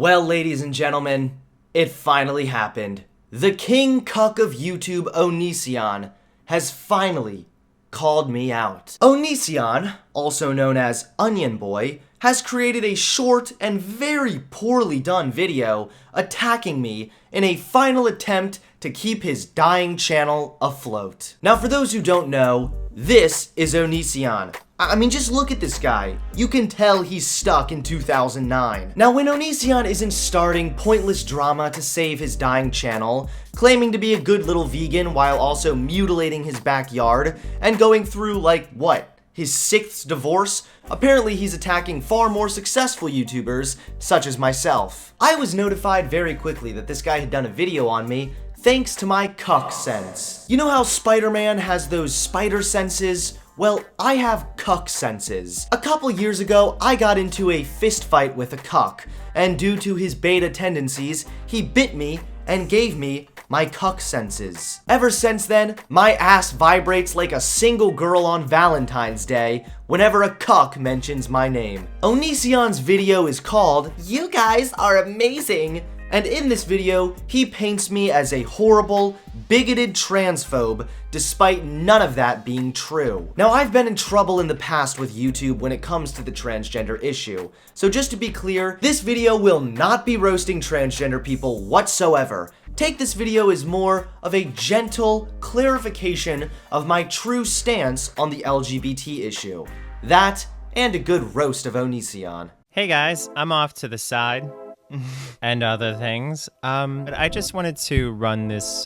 Well, ladies and gentlemen, it finally happened. The king cuck of YouTube, Onision, has finally called me out. Onision, also known as Onion Boy, has created a short and very poorly done video attacking me in a final attempt to keep his dying channel afloat. Now, for those who don't know, this is Onision. I mean, just look at this guy. You can tell he's stuck in 2009. Now, when Onision isn't starting pointless drama to save his dying channel, claiming to be a good little vegan while also mutilating his backyard, and going through, like, what? His 6th divorce? Apparently he's attacking far more successful YouTubers, such as myself. I was notified very quickly that this guy had done a video on me, thanks to my cuck sense. You know how Spider-Man has those spider senses? Well, I have cuck senses. A couple years ago, I got into a fist fight with a cuck, and due to his beta tendencies, he bit me and gave me my cuck senses. Ever since then, my ass vibrates like a single girl on Valentine's Day whenever a cuck mentions my name. Onision's video is called, "You Guys Are Amazing," and in this video, he paints me as a horrible, bigoted transphobe, despite none of that being true. Now, I've been in trouble in the past with YouTube when it comes to the transgender issue, so just to be clear, this video will not be roasting transgender people whatsoever. Take this video as more of a gentle clarification of my true stance on the LGBT issue. That, and a good roast of Onision. Hey guys, I'm off to the side. And other things. But I just wanted to run this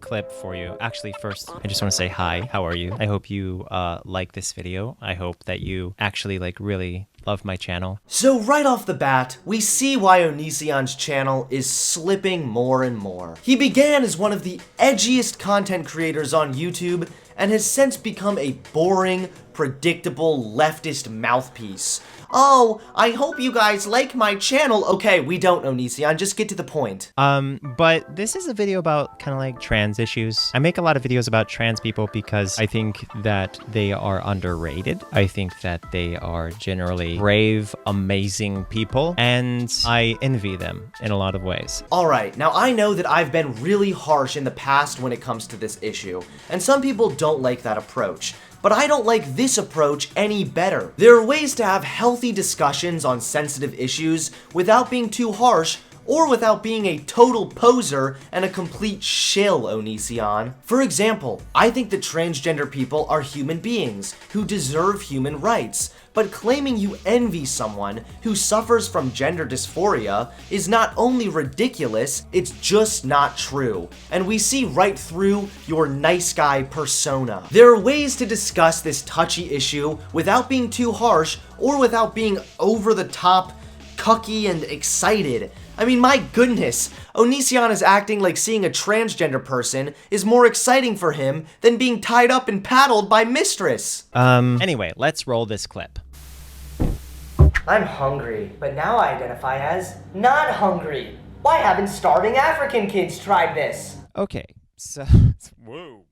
clip for you. Actually, first, I just want to say hi. How are you? I hope you like this video. I hope that you actually really love my channel. So right off the bat, we see why Onision's channel is slipping more and more. He began as one of the edgiest content creators on YouTube and has since become a boring, predictable leftist mouthpiece. Oh, I hope you guys like my channel. Okay, we don't, Onision, just get to the point. But this is a video about kind of like trans issues. I make a lot of videos about trans people because I think that they are underrated. I think that they are generally brave, amazing people, and I envy them in a lot of ways. Alright, now I know that I've been really harsh in the past when it comes to this issue, and some people don't like that approach. But I don't like this approach any better. There are ways to have healthy discussions on sensitive issues without being too harsh or without being a total poser and a complete shill, Onision. For example, I think that transgender people are human beings who deserve human rights, but claiming you envy someone who suffers from gender dysphoria is not only ridiculous, it's just not true. And we see right through your nice guy persona. There are ways to discuss this touchy issue without being too harsh or without being over the top, cucky, and excited. I mean, my goodness, Onision is acting like seeing a transgender person is more exciting for him than being tied up and paddled by mistress. Anyway, let's roll this clip. I'm hungry, but now I identify as not hungry. Why haven't starving African kids tried this? Okay, so... Whoa.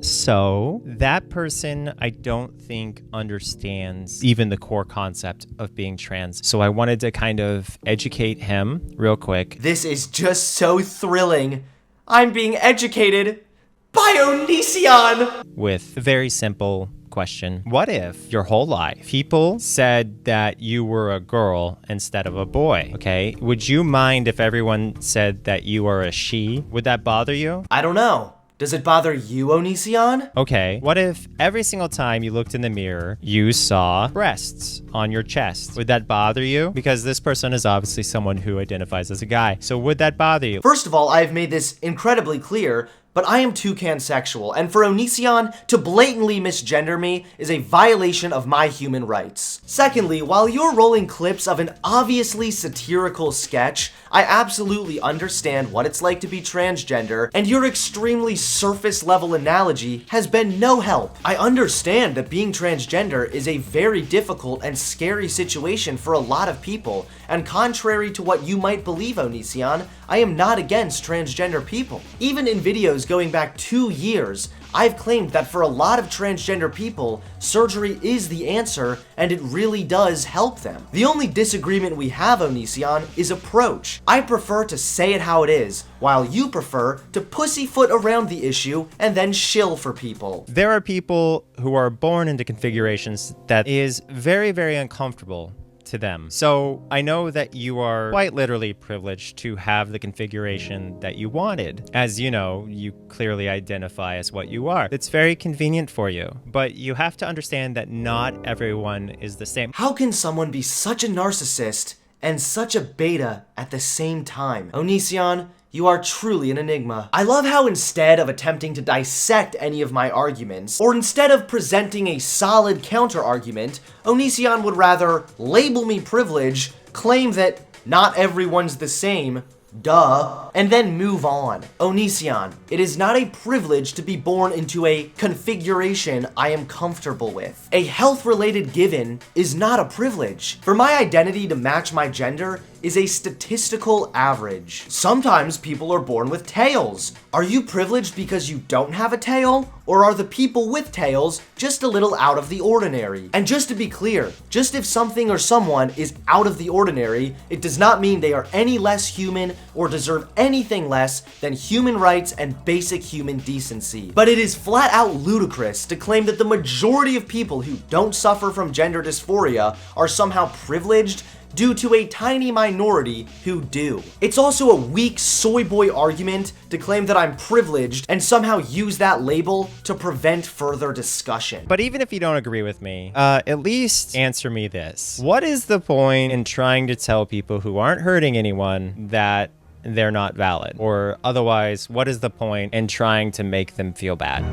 So that person, I don't think understands even the core concept of being trans. So I wanted to kind of educate him real quick. This is just so thrilling. I'm being educated by Onision! With a very simple question. What if your whole life people said that you were a girl instead of a boy? Okay, would you mind if everyone said that you are a she? Would that bother you? I don't know. Does it bother you, Onision? Okay, what if every single time you looked in the mirror, you saw breasts on your chest? Would that bother you? Because this person is obviously someone who identifies as a guy. So would that bother you? First of all, I've made this incredibly clear, but I am toucan-sexual, and for Onision to blatantly misgender me is a violation of my human rights. Secondly, while you're rolling clips of an obviously satirical sketch, I absolutely understand what it's like to be transgender, and your extremely surface-level analogy has been no help. I understand that being transgender is a very difficult and scary situation for a lot of people, and contrary to what you might believe, Onision, I am not against transgender people. Even in videos going back 2 years, I've claimed that for a lot of transgender people, surgery is the answer and it really does help them. The only disagreement we have, Onision, is approach. I prefer to say it how it is, while you prefer to pussyfoot around the issue and then shill for people. There are people who are born into configurations that is very, very uncomfortable to them. So I know that you are quite literally privileged to have the configuration that you wanted. As you know, you clearly identify as what you are. It's very convenient for you, but you have to understand that not everyone is the same. How can someone be such a narcissist and such a beta at the same time? Onision, you are truly an enigma. I love how instead of attempting to dissect any of my arguments, or instead of presenting a solid counter-argument, Onision would rather label me privileged, claim that not everyone's the same, duh, and then move on. Onision, it is not a privilege to be born into a configuration I am comfortable with. A health-related given is not a privilege. For my identity to match my gender is a statistical average. Sometimes people are born with tails. Are you privileged because you don't have a tail? Or are the people with tails just a little out of the ordinary? And just to be clear, just if something or someone is out of the ordinary, it does not mean they are any less human or deserve anything less than human rights and basic human decency. But it is flat out ludicrous to claim that the majority of people who don't suffer from gender dysphoria are somehow privileged due to a tiny minority who do. It's also a weak soy boy argument to claim that I'm privileged and somehow use that label to prevent further discussion. But even if you don't agree with me, at least answer me this. What is the point in trying to tell people who aren't hurting anyone that they're not valid? Or otherwise, what is the point in trying to make them feel bad?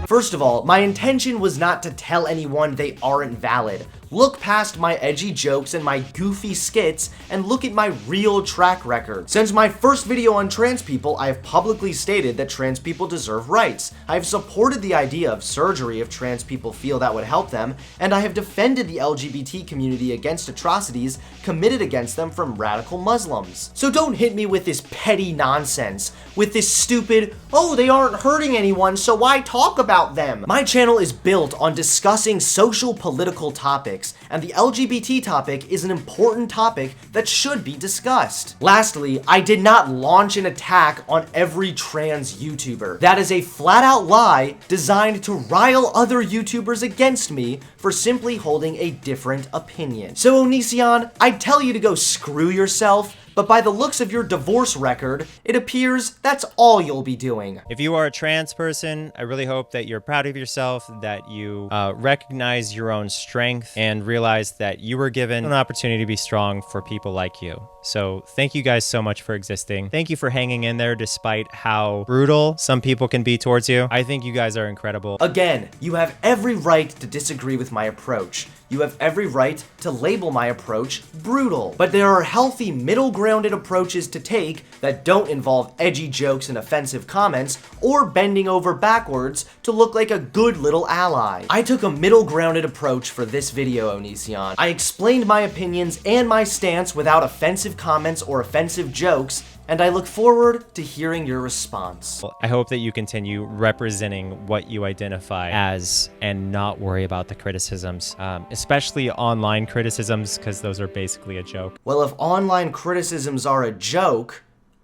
First of all, my intention was not to tell anyone they aren't valid. Look past my edgy jokes and my goofy skits and look at my real track record. Since my first video on trans people, I have publicly stated that trans people deserve rights. I have supported the idea of surgery if trans people feel that would help them, and I have defended the LGBT community against atrocities committed against them from radical Muslims. So don't hit me with this petty nonsense, with this stupid, oh, they aren't hurting anyone, so why talk about them? My channel is built on discussing social political topics, and the LGBT topic is an important topic that should be discussed. Lastly, I did not launch an attack on every trans YouTuber. That is a flat out lie designed to rile other YouTubers against me for simply holding a different opinion. So Onision, I'd tell you to go screw yourself, but by the looks of your divorce record, it appears that's all you'll be doing. If you are a trans person, I really hope that you're proud of yourself, that you recognize your own strength and realize that you were given an opportunity to be strong for people like you. So thank you guys so much for existing. Thank you for hanging in there despite how brutal some people can be towards you. I think you guys are incredible. Again, you have every right to disagree with my approach. You have every right to label my approach brutal. But there are healthy middle-grounded approaches to take that don't involve edgy jokes and offensive comments or bending over backwards to look like a good little ally. I took a middle-grounded approach for this video, Onision. I explained my opinions and my stance without offensive comments or offensive jokes, and I look forward to hearing your response. I hope that you continue representing what you identify as and not worry about the criticisms, especially online criticisms, because those are basically a joke. Well, if online criticisms are a joke,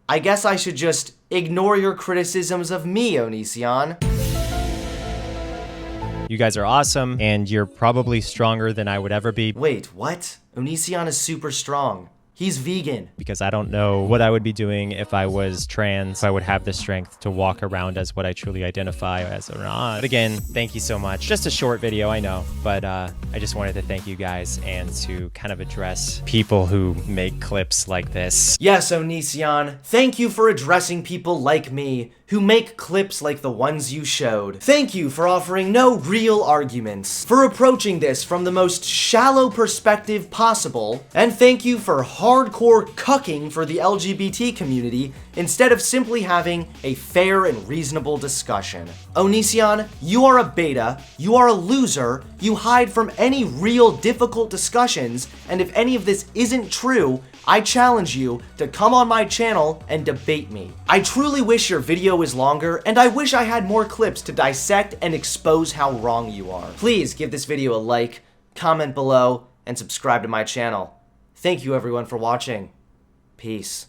I guess I should just ignore your criticisms of me, Onision. You guys are awesome, and you're probably stronger than I would ever be. Wait, what? Onision is super strong. He's vegan. Because I don't know what I would be doing if I was trans, if I would have the strength to walk around as what I truly identify as or not. But again, thank you so much. Just a short video, I know, but I just wanted to thank you guys and to kind of address people who make clips like this. Yes, Onision, thank you for addressing people like me who make clips like the ones you showed. Thank you for offering no real arguments, for approaching this from the most shallow perspective possible, and thank you for hardcore cucking for the LGBT community instead of simply having a fair and reasonable discussion. Onision, you are a beta, you are a loser, you hide from any real difficult discussions, and if any of this isn't true, I challenge you to come on my channel and debate me. I truly wish your video is longer, and I wish I had more clips to dissect and expose how wrong you are. Please give this video a like, comment below, and subscribe to my channel. Thank you everyone for watching. Peace.